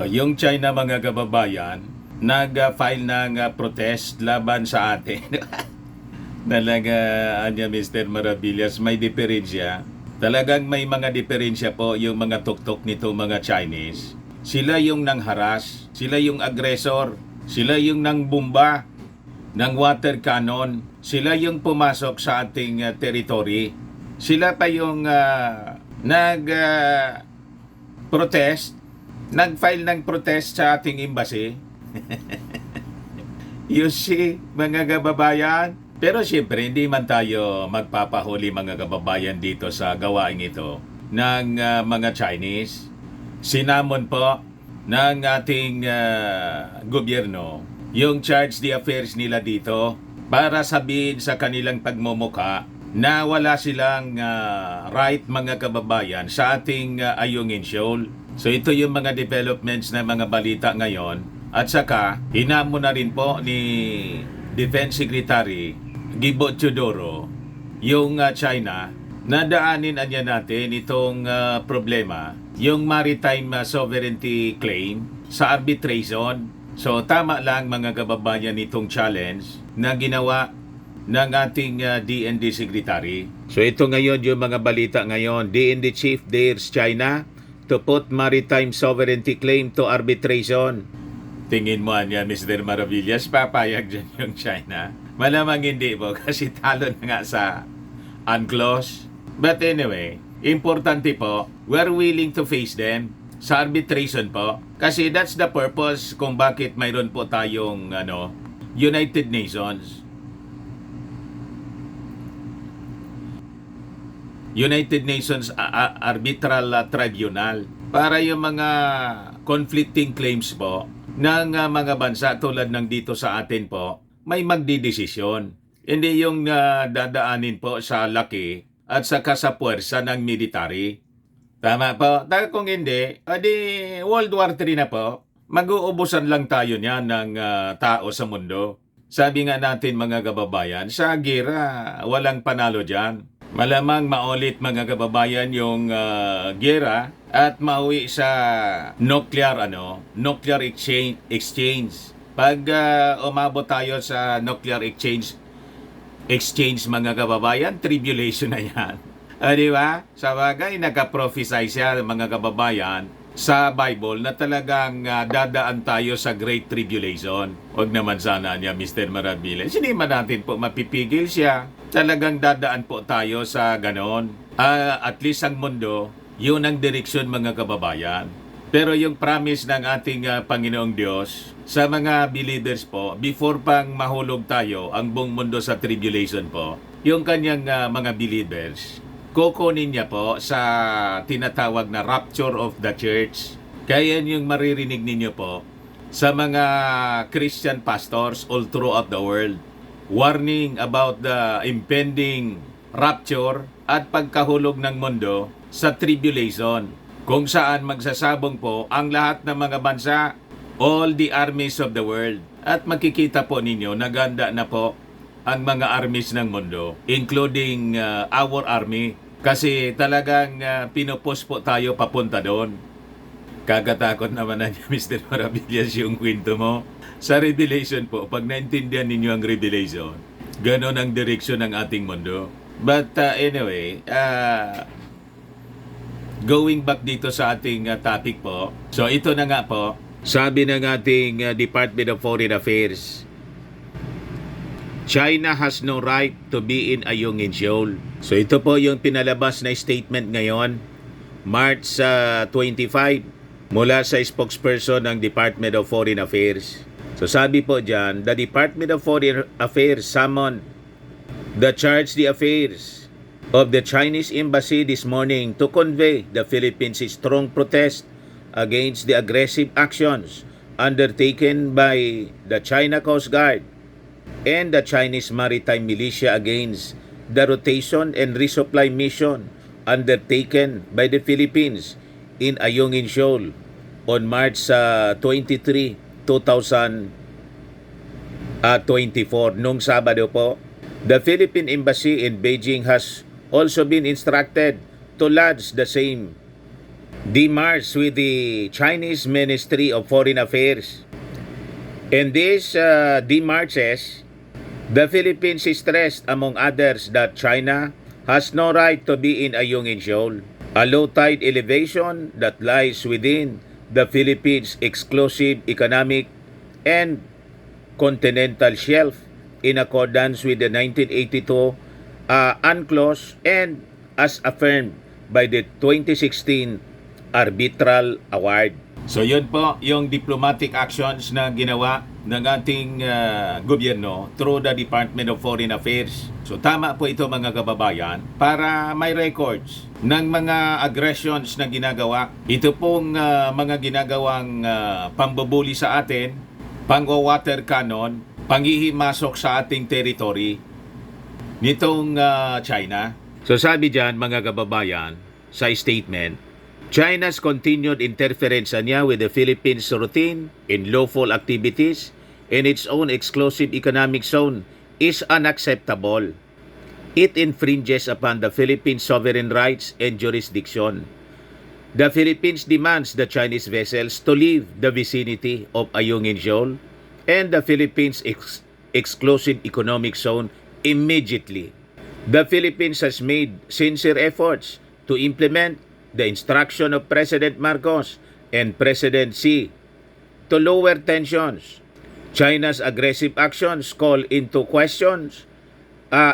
Yung China mga kababayan, nag-file ng protest laban sa atin. Talaga, anya Mr. Maravillas, may diferensya. Talagang may mga diferensya po yung mga tuktok nito mga Chinese. Sila yung nangharas, sila yung aggressor, sila yung nangbomba ng water cannon, sila yung pumasok sa ating territory. Sila pa yung protest, nag-file ng protest sa ating embassy. You see, mga kababayan. Pero siyempre, hindi man tayo magpapahuli mga kababayan dito sa gawain ito ng mga Chinese. Sinamon po ng ating gobyerno yung charge the affairs nila dito para sabihin sa kanilang pagmumuka na wala silang right mga kababayan sa ating Ayungin Shoal. So ito yung mga developments na mga balita ngayon. At saka, hinamon na rin po ni Defense Secretary Gibo Teodoro yung China na daanin anya natin itong problema, yung maritime sovereignty claim sa arbitration. So tama lang mga kababayan itong challenge na ginawa ng ating DND Secretary. So ito ngayon yung mga balita ngayon. DND Chief dares China to put maritime sovereignty claim to arbitration. Tingin mo niya, Mr. Maravillas, papayag dyan yung China? Malamang hindi po kasi talo na nga sa UNCLOS. But anyway, importante po, we're willing to face them sa arbitration po. Kasi that's the purpose kung bakit mayroon po tayong United Nations. United Nations Arbitral Tribunal para yung mga conflicting claims po ng mga bansa tulad ng dito sa atin po, may magdidesisyon. Hindi yung dadaanin po sa laki at saka sa puwersa ng military. Tama po. Dahil kung hindi, adi World War III na po. Mag-uubusan lang tayo niyan ng tao sa mundo. Sabi nga natin mga kababayan, sa gera, walang panalo dyan. Malamang maulit mga kababayan yung gera at mauwi sa nuclear exchange. Pag umabot tayo sa nuclear exchange mga kababayan, tribulation na yan. Di ba? Sa bagay, nagka-prophesy siya mga kababayan sa Bible na talagang dadaan tayo sa Great Tribulation. Huwag naman sana niya Mr. Maravillas. Hindi man natin po mapipigil siya. Talagang dadaan po tayo sa ganon. At least ang mundo, yun ang direksyon mga kababayan. Pero yung promise ng ating Panginoong Diyos sa mga believers po, before pang mahulog tayo ang buong mundo sa tribulation po, yung kanyang mga believers, kukunin niya po sa tinatawag na rapture of the church. Kaya yung maririnig ninyo po sa mga Christian pastors all throughout the world. Warning about the impending rapture at pagkahulog ng mundo sa tribulation. Kung saan magsasabong po ang lahat ng mga bansa, all the armies of the world. At makikita po ninyo, naganda na po ang mga armies ng mundo, including our army. Kasi talagang pinupus po tayo papunta doon. Kakatakot naman na niya, Mr. Maravillas, yung kwento mo. Sa Revelation po, pag naintindihan ninyo ang Revelation, ganon ang direksyon ng ating mundo. But anyway, going back dito sa ating topic po. So ito na nga po, sabi ng ating Department of Foreign Affairs, China has no right to be in Ayungin Shoal. So ito po yung pinalabas na statement ngayon, March 25, mula sa spokesperson ng Department of Foreign Affairs. So sabi po dyan, the Department of Foreign Affairs summoned the charge the affairs of the Chinese Embassy this morning to convey the Philippines' strong protest against the aggressive actions undertaken by the China Coast Guard and the Chinese Maritime Militia against the rotation and resupply mission undertaken by the Philippines in Ayungin Shoal on March 23, 2024, nung Sabado po. The Philippine Embassy in Beijing has also been instructed to lodge the same demarche with the Chinese Ministry of Foreign Affairs. In these demarches, the Philippines stressed, among others, that China has no right to be in Ayungin Shoal, a low tide elevation that lies within the Philippines' exclusive economic and continental shelf in accordance with the 1982 UNCLOS and as affirmed by the 2016 Arbitral Award. So yun po yung diplomatic actions na ginawa ng ating gobyerno through the Department of Foreign Affairs. So tama po ito mga kababayan para may records ng mga aggressions na ginagawa. Ito pong mga ginagawang pambubuli sa atin, pang-water cannon, panghihimasok sa ating territory nitong China. So sabi dyan mga kababayan sa statement, China's continued interference niya with the Philippines' routine in lawful activities in its own exclusive economic zone is unacceptable. It infringes upon the Philippines' sovereign rights and jurisdiction. The Philippines demands the Chinese vessels to leave the vicinity of Ayungin Shoal and the Philippines' exclusive economic zone immediately. The Philippines has made sincere efforts to implement the instruction of President Marcos and President Xi to lower tensions. China's aggressive actions call into questions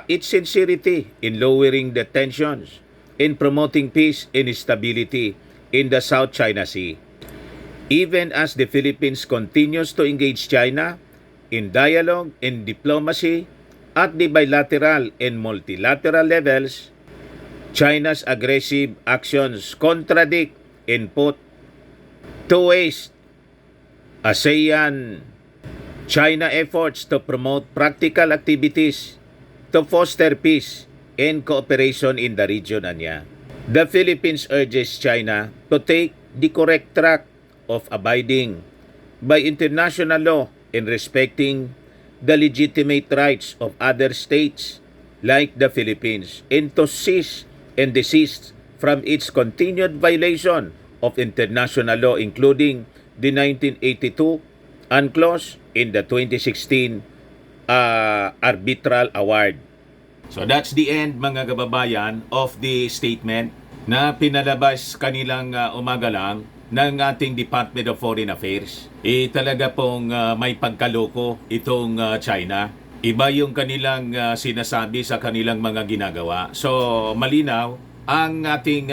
its sincerity in lowering the tensions, in promoting peace and stability in the South China Sea. Even as the Philippines continues to engage China in dialogue and diplomacy at the bilateral and multilateral levels, China's aggressive actions contradict and put to waste ASEAN-China efforts to promote practical activities to foster peace and cooperation in the region niya. The Philippines urges China to take the correct track of abiding by international law and respecting the legitimate rights of other states like the Philippines and to cease and desist from its continued violation of international law, including the 1982 UNCLOS in the 2016 Arbitral Award. So that's the end mga kababayan of the statement na pinalabas kanilang umaga lang ng ating Department of Foreign Affairs. Talaga pong may pagkaloko itong China. Iba yung kanilang sinasabi sa kanilang mga ginagawa. So, malinaw, ang ating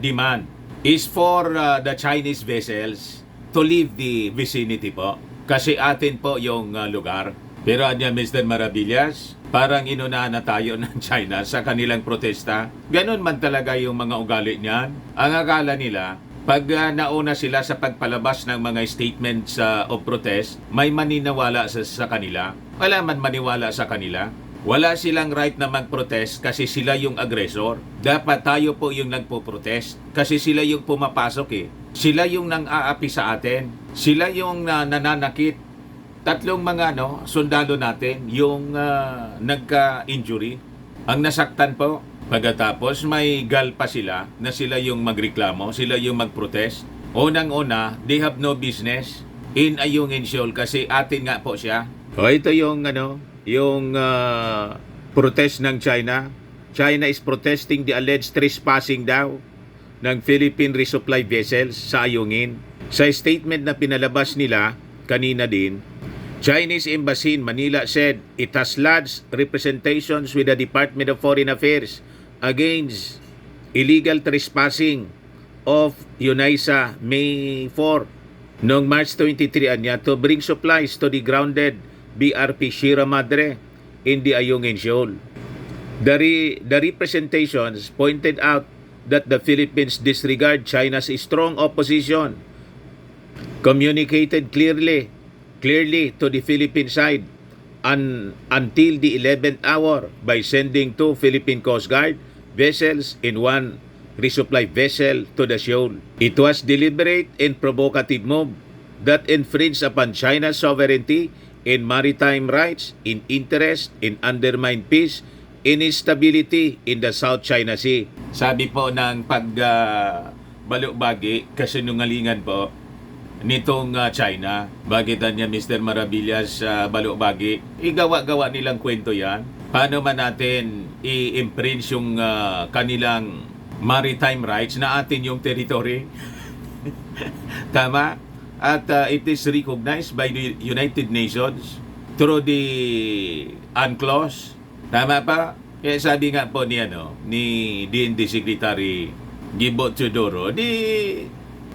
demand is for the Chinese vessels to leave the vicinity po. Kasi atin po yung lugar. Pero anya Mr. Maravillas, parang inunahan na tayo ng China sa kanilang protesta. Ganon man talaga yung mga ugali niyan. Ang akala nila, pag nauna sila sa pagpalabas ng mga statements of protest, may maninawala sa kanila. Wala man maniwala sa kanila. Wala silang right na mag-protest kasi sila yung aggressor. Dapat tayo po yung nagpo-protest kasi sila yung pumapasok eh. Sila yung nang-aapi sa atin. Sila yung nananakit. Tatlong mga sundalo natin yung nagka-injury. Ang nasaktan po. Pagkatapos may gal pa sila na sila yung magreklamo, sila yung magprotest. Unang-una, they have no business in Ayungin Shoal kasi atin nga po siya. O ito yung protest ng China. China is protesting the alleged trespassing daw ng Philippine resupply vessels sa Ayungin. Sa statement na pinalabas nila kanina din, Chinese Embassy in Manila said it has lodged representations with the Department of Foreign Affairs against illegal trespassing of UNISA May 4 noong March 23 anya to bring supplies to the grounded BRP Sierra Madre in the Ayungin Shoal. The representations pointed out that the Philippines disregard China's strong opposition, communicated clearly to the Philippine side until the 11th hour by sending 2 Philippine Coast Guard vessels and 1 resupply vessel to the shoal. It was deliberate and provocative move that infringed upon China's sovereignty and maritime rights in interest and undermine peace and stability in the South China Sea. Sabi po ng balubagi, kasinungalingan po nitong China. Bakit niya Mr. Maravillas balubagi? Igawa-gawa nilang kwento yan. Paano man natin i-impringe yung kanilang maritime rights na atin yung territory? Tama? At it is recognized by the United Nations through the UNCLOS. Tama pa? Kaya sabi nga po ni DND Secretary Gibo Teodoro,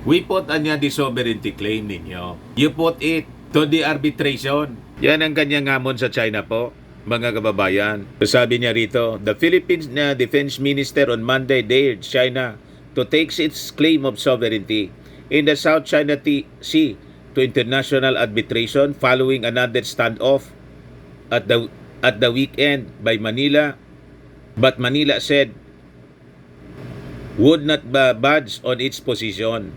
we put the sovereignty claim ninyo. You put it to the arbitration. Yan ang kanyang hamon sa China po, mga kababayan. Sabi niya rito, the Philippines Defense Minister on Monday dared China to take its claim of sovereignty in the South China Sea to international arbitration following another standoff at the weekend by Manila. But Manila said would not budge on its position.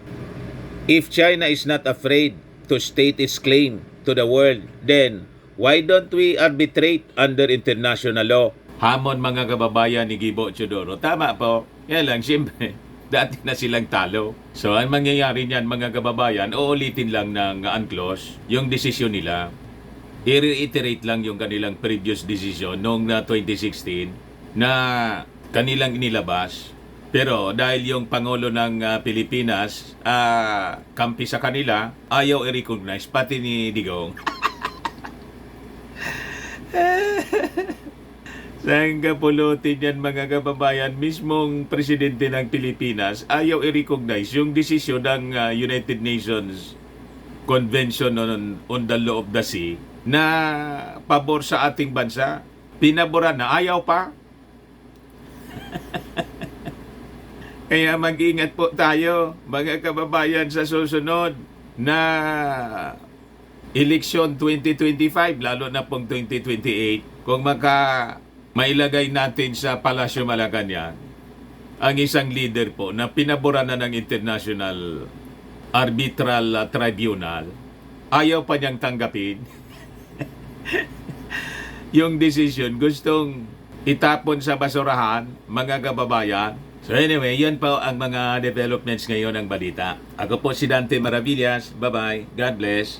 If China is not afraid to state its claim to the world, then why don't we arbitrate under international law? Hamon mga kababayan ni Gibo Teodoro. Tama po. Yan lang, siyempre. Dati na silang talo. So, ang mangyayari niyan mga kababayan, uulitin lang ng UNCLOS yung desisyon nila. I-reiterate lang yung kanilang previous decision noong 2016 na kanilang inilabas. Pero dahil yung Pangulo ng Pilipinas kampi sa kanila, ayaw i-recognize, pati ni Digong. Saan kapulutin yan mga kababayan? Mismong presidente ng Pilipinas ayaw i-recognize yung desisyon ng United Nations Convention on the Law of the Sea na pabor sa ating bansa. Pinaboran na, ayaw pa. Kaya mag-ingat po tayo mga kababayan sa susunod na eleksyon 2025, lalo na pong 2028, kung mailagay natin sa Palasyo Malacanang ang isang leader po na pinaboran na ng International Arbitral Tribunal, ayaw pa niyang tanggapin yung decision, gustong itapon sa basurahan, mga kababayan. So anyway, yan po ang mga developments ngayon ng balita. Ako po si Dante Maravillas. Bye-bye. God bless.